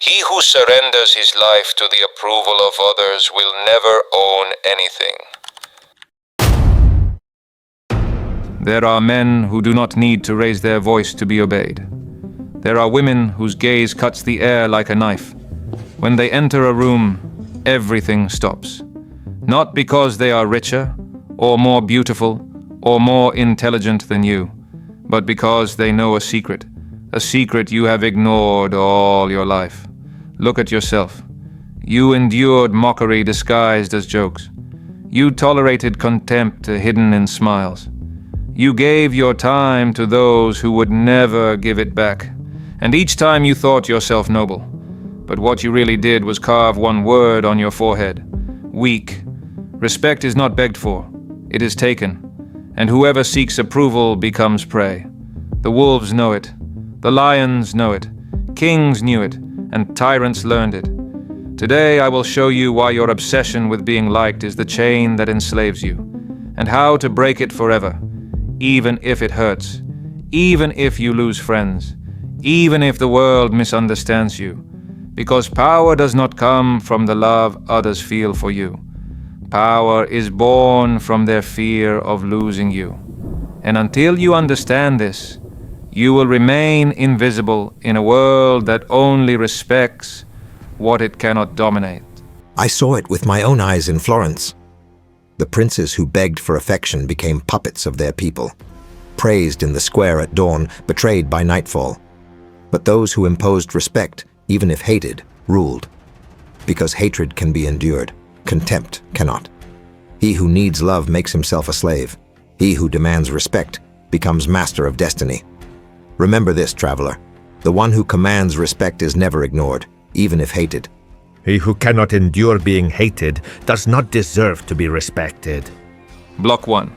He who surrenders his life to the approval of others will never own anything. There are men who do not need to raise their voice to be obeyed. There are women whose gaze cuts the air like a knife. When they enter a room, everything stops. Not because they are richer, or more beautiful, or more intelligent than you, but because they know a secret you have ignored all your life. Look at yourself. You endured mockery disguised as jokes. You tolerated contempt hidden in smiles. You gave your time to those who would never give it back, and each time you thought yourself noble. But what you really did was carve one word on your forehead: weak. Respect is not begged for, it is taken, and whoever seeks approval becomes prey. The wolves know it, the lions know it, kings knew it, and tyrants learned it. Today I will show you why your obsession with being liked is the chain that enslaves you, and how to break it forever, even if it hurts, even if you lose friends, even if the world misunderstands you, because power does not come from the love others feel for you. Power is born from their fear of losing you. And until you understand this, you will remain invisible in a world that only respects what it cannot dominate. I saw it with my own eyes in Florence. The princes who begged for affection became puppets of their people, praised in the square at dawn, betrayed by nightfall. But those who imposed respect, even if hated, ruled. Because hatred can be endured, contempt cannot. He who needs love makes himself a slave. He who demands respect becomes master of destiny. Remember this, traveler. The one who commands respect is never ignored, even if hated. He who cannot endure being hated does not deserve to be respected. Block 1.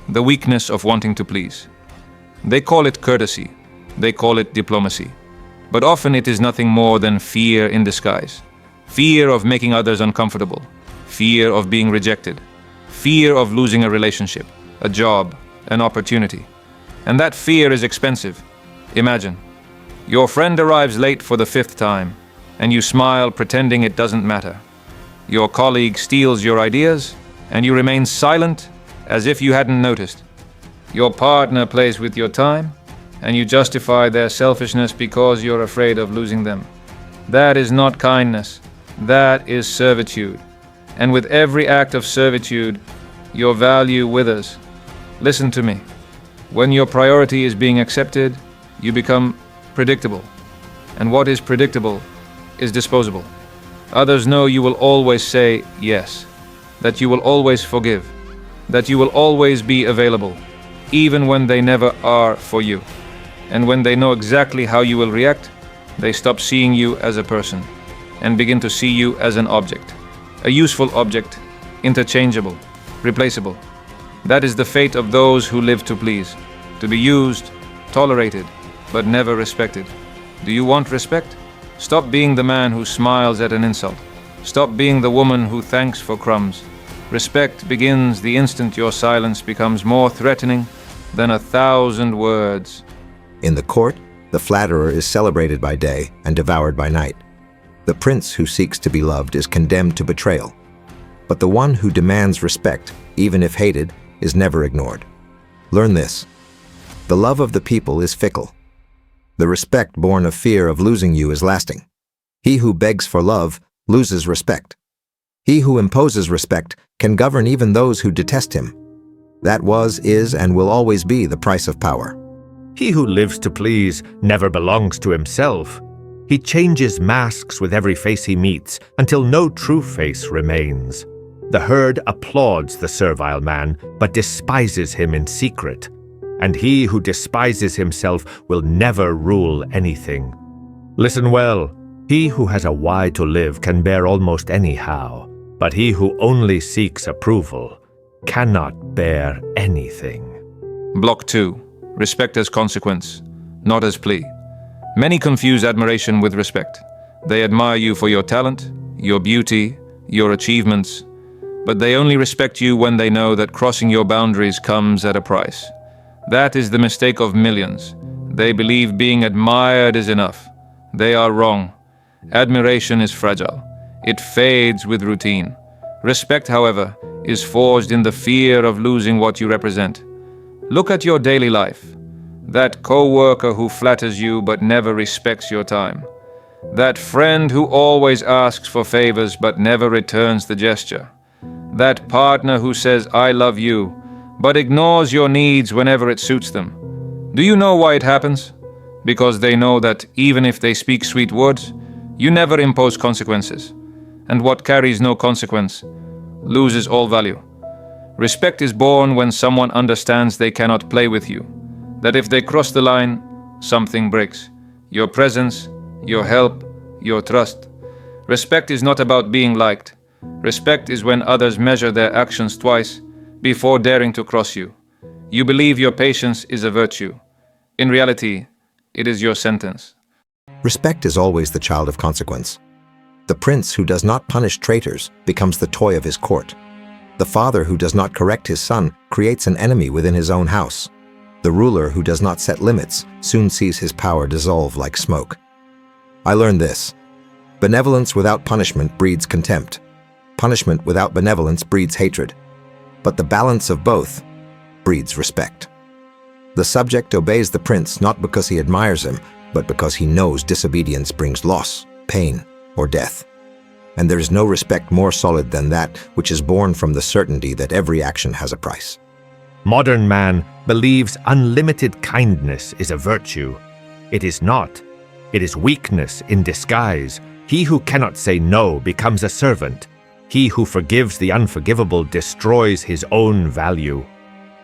The weakness of wanting to please. They call it courtesy. They call it diplomacy. But often it is nothing more than fear in disguise. Fear of making others uncomfortable. Fear of being rejected. Fear of losing a relationship, a job, an opportunity. And that fear is expensive. Imagine, your friend arrives late for the 5th time, and you smile pretending it doesn't matter. Your colleague steals your ideas, and you remain silent as if you hadn't noticed. Your partner plays with your time, and you justify their selfishness because you're afraid of losing them. That is not kindness. That is servitude. And with every act of servitude, your value withers. Listen to me. When your priority is being accepted, you become predictable. And what is predictable is disposable. Others know you will always say yes, that you will always forgive, that you will always be available, even when they never are for you. And when they know exactly how you will react, they stop seeing you as a person and begin to see you as an object, a useful object, interchangeable, replaceable. That is the fate of those who live to please, to be used, tolerated, but never respected. Do you want respect? Stop being the man who smiles at an insult. Stop being the woman who thanks for crumbs. Respect begins the instant your silence becomes more threatening than 1,000 words. In the court, the flatterer is celebrated by day and devoured by night. The prince who seeks to be loved is condemned to betrayal. But the one who demands respect, even if hated, is never ignored. Learn this. The love of the people is fickle. The respect born of fear of losing you is lasting. He who begs for love loses respect. He who imposes respect can govern even those who detest him. That was, is, and will always be the price of power. He who lives to please never belongs to himself. He changes masks with every face he meets until no true face remains. The herd applauds the servile man, but despises him in secret. And he who despises himself will never rule anything. Listen well. He who has a why to live can bear almost anyhow, but he who only seeks approval cannot bear anything. Block 2. Respect as consequence, not as plea. Many confuse admiration with respect. They admire you for your talent, your beauty, your achievements, but they only respect you when they know that crossing your boundaries comes at a price. That is the mistake of millions. They believe being admired is enough. They are wrong. Admiration is fragile. It fades with routine. Respect, however, is forged in the fear of losing what you represent. Look at your daily life. That co-worker who flatters you but never respects your time. That friend who always asks for favors but never returns the gesture. That partner who says, "I love you," but ignores your needs whenever it suits them. Do you know why it happens? Because they know that even if they speak sweet words, you never impose consequences. And what carries no consequence loses all value. Respect is born when someone understands they cannot play with you. That if they cross the line, something breaks. Your presence, your help, your trust. Respect is not about being liked. Respect is when others measure their actions twice before daring to cross you. You believe your patience is a virtue. In reality, it is your sentence. Respect is always the child of consequence. The prince who does not punish traitors becomes the toy of his court. The father who does not correct his son creates an enemy within his own house. The ruler who does not set limits soon sees his power dissolve like smoke. I learned this. Benevolence without punishment breeds contempt. Punishment without benevolence breeds hatred. But the balance of both breeds respect. The subject obeys the prince not because he admires him, but because he knows disobedience brings loss, pain, or death. And there is no respect more solid than that which is born from the certainty that every action has a price. Modern man believes unlimited kindness is a virtue. It is not. It is weakness in disguise. He who cannot say no becomes a servant. He who forgives the unforgivable destroys his own value.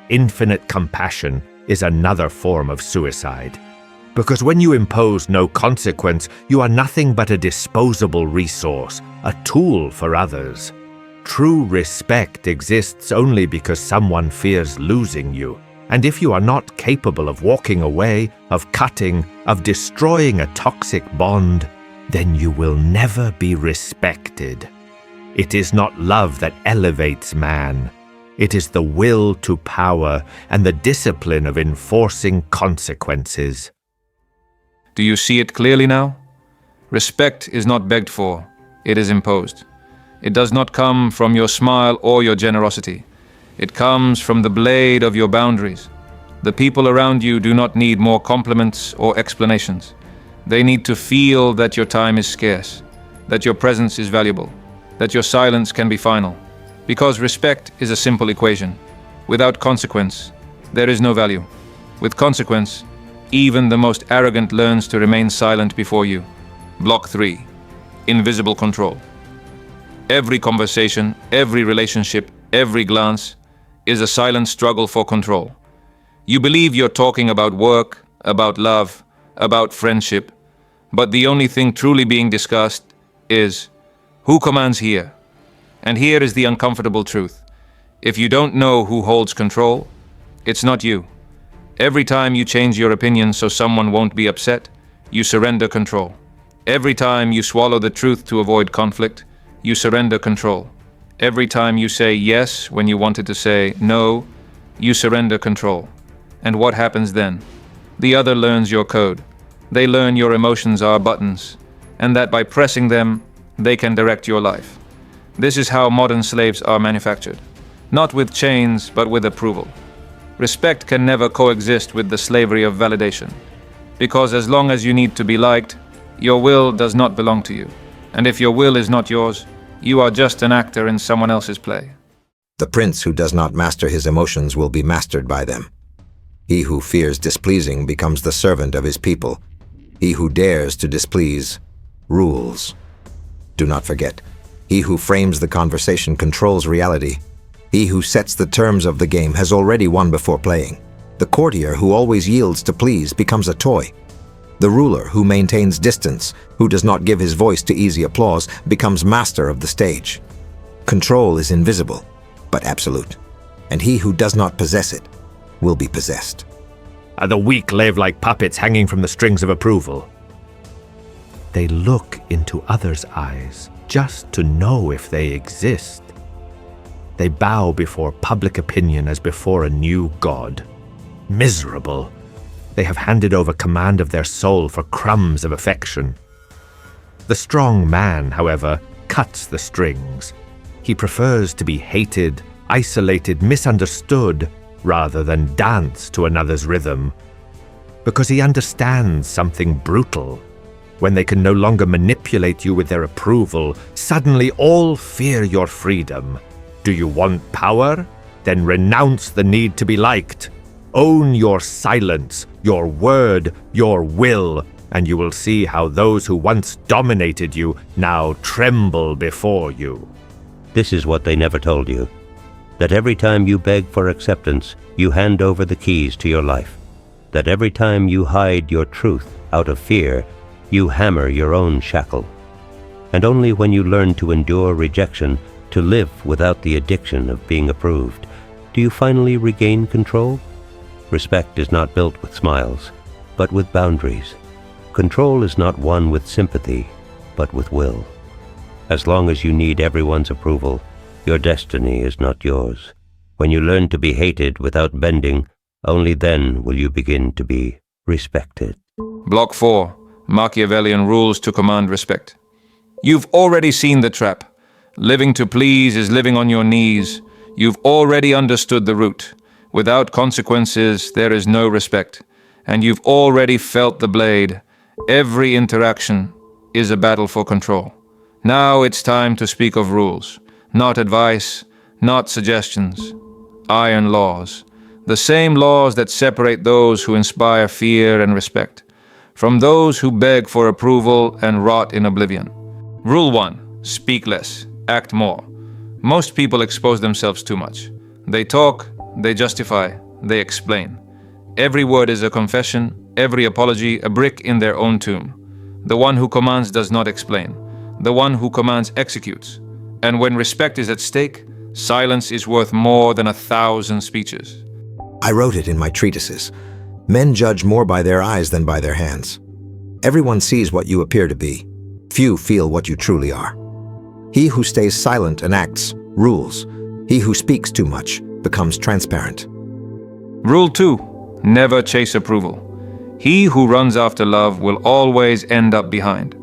Infinite compassion is another form of suicide. Because when you impose no consequence, you are nothing but a disposable resource, a tool for others. True respect exists only because someone fears losing you. And if you are not capable of walking away, of cutting, of destroying a toxic bond, then you will never be respected. It is not love that elevates man. It is the will to power and the discipline of enforcing consequences. Do you see it clearly now? Respect is not begged for, it is imposed. It does not come from your smile or your generosity. It comes from the blade of your boundaries. The people around you do not need more compliments or explanations. They need to feel that your time is scarce, that your presence is valuable, that your silence can be final. Because respect is a simple equation. Without consequence, there is no value. With consequence, even the most arrogant learns to remain silent before you. Block 3. Invisible control. Every conversation, every relationship, every glance is a silent struggle for control. You believe you're talking about work, about love, about friendship, but the only thing truly being discussed is who commands here? And here is the uncomfortable truth. If you don't know who holds control, it's not you. Every time you change your opinion so someone won't be upset, you surrender control. Every time you swallow the truth to avoid conflict, you surrender control. Every time you say yes when you wanted to say no, you surrender control. And what happens then? The other learns your code. They learn your emotions are buttons, and that by pressing them, they can direct your life. This is how modern slaves are manufactured. Not with chains, but with approval. Respect can never coexist with the slavery of validation. Because as long as you need to be liked, your will does not belong to you. And if your will is not yours, you are just an actor in someone else's play. The prince who does not master his emotions will be mastered by them. He who fears displeasing becomes the servant of his people. He who dares to displease rules. Do not forget, he who frames the conversation controls reality. He who sets the terms of the game has already won before playing. The courtier who always yields to please becomes a toy. The ruler who maintains distance, who does not give his voice to easy applause, becomes master of the stage. Control is invisible, but absolute, and he who does not possess it will be possessed. The weak live like puppets hanging from the strings of approval. They look into others' eyes just to know if they exist. They bow before public opinion as before a new god. Miserable! They have handed over command of their soul for crumbs of affection. The strong man, however, cuts the strings. He prefers to be hated, isolated, misunderstood, rather than dance to another's rhythm. Because he understands something brutal. When they can no longer manipulate you with their approval, suddenly all fear your freedom. Do you want power? Then renounce the need to be liked. Own your silence, your word, your will, and you will see how those who once dominated you now tremble before you. This is what they never told you. That every time you beg for acceptance, you hand over the keys to your life. That every time you hide your truth out of fear, you hammer your own shackle. And only when you learn to endure rejection, to live without the addiction of being approved, do you finally regain control? Respect is not built with smiles, but with boundaries. Control is not won with sympathy, but with will. As long as you need everyone's approval, your destiny is not yours. When you learn to be hated without bending, only then will you begin to be respected. Block 4. Machiavellian rules to command respect. You've already seen the trap. Living to please is living on your knees. You've already understood the root. Without consequences, there is no respect. And you've already felt the blade. Every interaction is a battle for control. Now it's time to speak of rules. Not advice, not suggestions. Iron laws. The same laws that separate those who inspire fear and respect from those who beg for approval and rot in oblivion. Rule 1. Speak less, act more. Most people expose themselves too much. They talk, they justify, they explain. Every word is a confession, every apology a brick in their own tomb. The one who commands does not explain. The one who commands executes. And when respect is at stake, silence is worth more than 1,000 speeches. I wrote it in my treatises. Men judge more by their eyes than by their hands. Everyone sees what you appear to be. Few feel what you truly are. He who stays silent and acts, rules. He who speaks too much becomes transparent. Rule 2. Never chase approval. He who runs after love will always end up behind.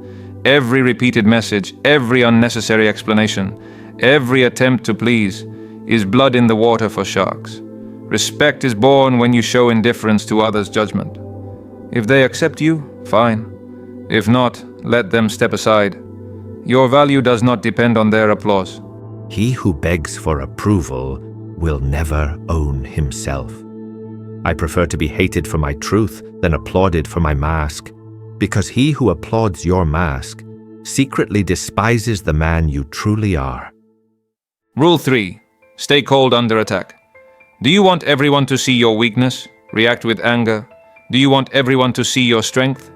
Every repeated message, every unnecessary explanation, every attempt to please is blood in the water for sharks. Respect is born when you show indifference to others' judgment. If they accept you, fine. If not, let them step aside. Your value does not depend on their applause. He who begs for approval will never own himself. I prefer to be hated for my truth than applauded for my mask, because he who applauds your mask secretly despises the man you truly are. Rule 3. Stay cold under attack. Do you want everyone to see your weakness? React with anger? Do you want everyone to see your strength?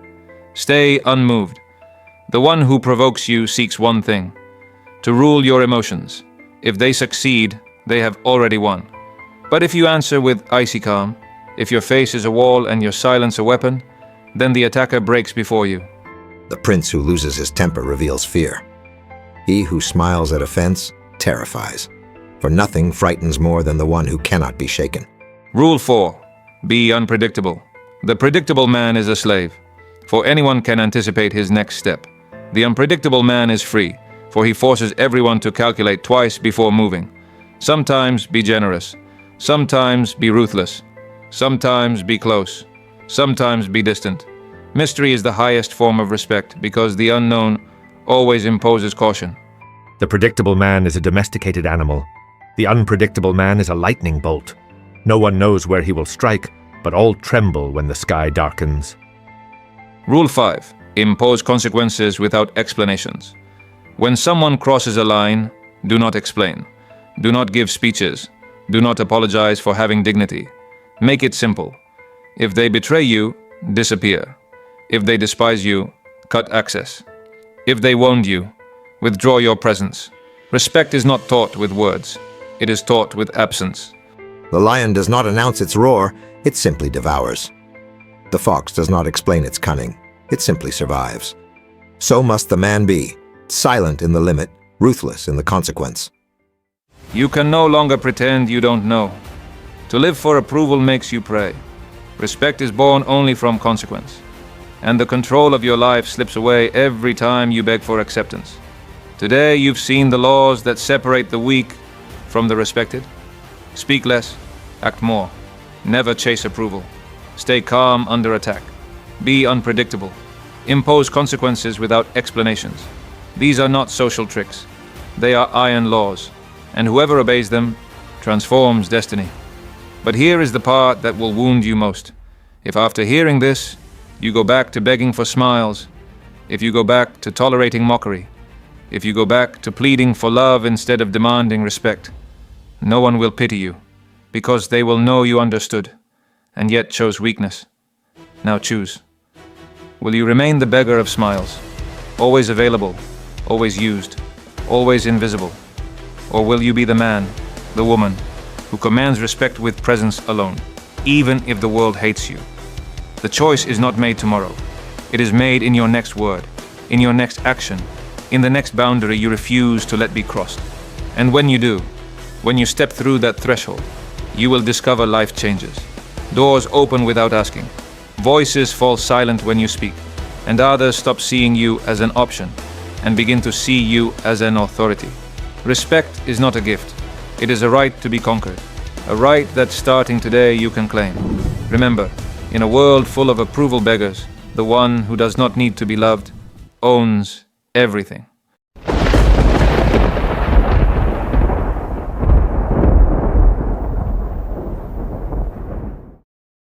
Stay unmoved. The one who provokes you seeks one thing: to rule your emotions. If they succeed, they have already won. But if you answer with icy calm, if your face is a wall and your silence a weapon, then the attacker breaks before you. The prince who loses his temper reveals fear. He who smiles at offense terrifies. For nothing frightens more than the one who cannot be shaken. Rule 4. Be unpredictable. The predictable man is a slave, for anyone can anticipate his next step. The unpredictable man is free, for he forces everyone to calculate twice before moving. Sometimes be generous. Sometimes be ruthless. Sometimes be close. Sometimes be distant. Mystery is the highest form of respect because the unknown always imposes caution. The predictable man is a domesticated animal. The unpredictable man is a lightning bolt. No one knows where he will strike, but all tremble when the sky darkens. Rule 5. Impose consequences without explanations. When someone crosses a line, do not explain. Do not give speeches. Do not apologize for having dignity. Make it simple. If they betray you, disappear. If they despise you, cut access. If they wound you, withdraw your presence. Respect is not taught with words. It is taught with absence. The lion does not announce its roar, it simply devours. The fox does not explain its cunning, it simply survives. So must the man be, silent in the limit, ruthless in the consequence. You can no longer pretend you don't know. To live for approval makes you pray. Respect is born only from consequence. and the control of your life slips away every time you beg for acceptance. Today you've seen the laws that separate the weak from the respected. Speak less, act more. Never chase approval. Stay calm under attack. Be unpredictable. Impose consequences without explanations. These are not social tricks. They are iron laws, and whoever obeys them transforms destiny. But here is the part that will wound you most. If after hearing this, you go back to begging for smiles, if you go back to tolerating mockery, if you go back to pleading for love instead of demanding respect, no one will pity you, because they will know you understood, and yet chose weakness. Now choose. Will you remain the beggar of smiles, always available, always used, always invisible? Or will you be the man, the woman, who commands respect with presence alone, even if the world hates you? The choice is not made tomorrow. It is made in your next word, in your next action, in the next boundary you refuse to let be crossed. And when you do, when you step through that threshold, you will discover life changes. Doors open without asking. Voices fall silent when you speak, and others stop seeing you as an option and begin to see you as an authority. Respect is not a gift. It is a right to be conquered, a right that starting today you can claim. Remember, in a world full of approval beggars, the one who does not need to be loved owns everything.